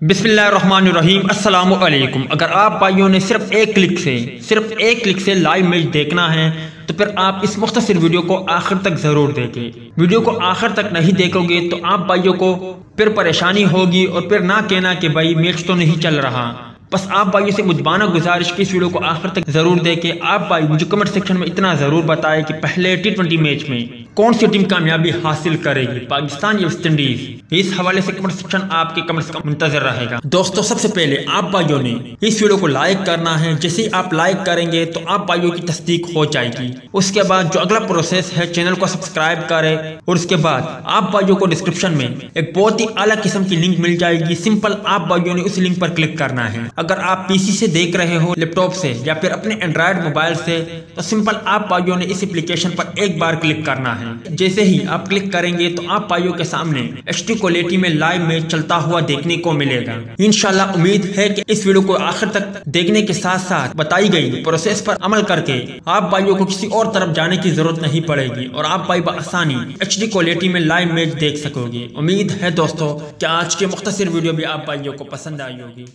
बिस्मिल्लाहिर्रहमानिर्रहीम अस्सलामु अलैकुम। अगर आप भाइयों ने सिर्फ एक क्लिक से लाइव मैच देखना है तो फिर आप इस मुख्तसर वीडियो को आखिर तक जरूर देखें। वीडियो को आखिर तक नहीं देखोगे तो आप भाइयों को फिर परेशानी होगी और फिर ना कहना कि भाई मैच तो नहीं चल रहा। बस आप भाइयों से मुजबाना गुजारिश की इस वीडियो को आखिर तक जरूर देखें। आप भाई मुझे कमेंट सेक्शन में इतना जरूर बताएं कि पहले T20 मैच में कौन सी टीम कामयाबी हासिल करेगी, पाकिस्तान या वेस्ट इंडीज। इस हवाले से कमेंट सेक्शन आपके कमेंट्स का मुंतजर रहेगा। दोस्तों सबसे पहले आप भाइयों ने इस वीडियो को लाइक करना है। जैसे ही आप लाइक करेंगे तो आप भाइयों की तस्दीक हो जाएगी। उसके बाद जो अगला प्रोसेस है, चैनल को सब्सक्राइब करें और उसके बाद आप भाइयों को डिस्क्रिप्शन में एक बहुत ही अलग किस्म की लिंक मिल जाएगी। सिंपल आप भाइयों ने उस लिंक पर क्लिक करना है। अगर आप पीसी से देख रहे हो, लैपटॉप से या फिर अपने एंड्रॉयड मोबाइल से, तो सिंपल आप भाइयों ने इस एप्लीकेशन पर एक बार क्लिक करना है। जैसे ही आप क्लिक करेंगे तो आप भाइयों के सामने HD क्वालिटी में लाइव मैच चलता हुआ देखने को मिलेगा। इंशाल्लाह उम्मीद है कि इस वीडियो को आखिर तक देखने के साथ साथ बताई गई प्रोसेस पर अमल करके आप भाइयों को किसी और तरफ जाने की जरूरत नहीं पड़ेगी और आप भाई बआसानी HD क्वालिटी में लाइव मैच देख सकोगे। उम्मीद है दोस्तों कि आज के मुख्तसर वीडियो भी आप भाइयों को पसंद आई होगी।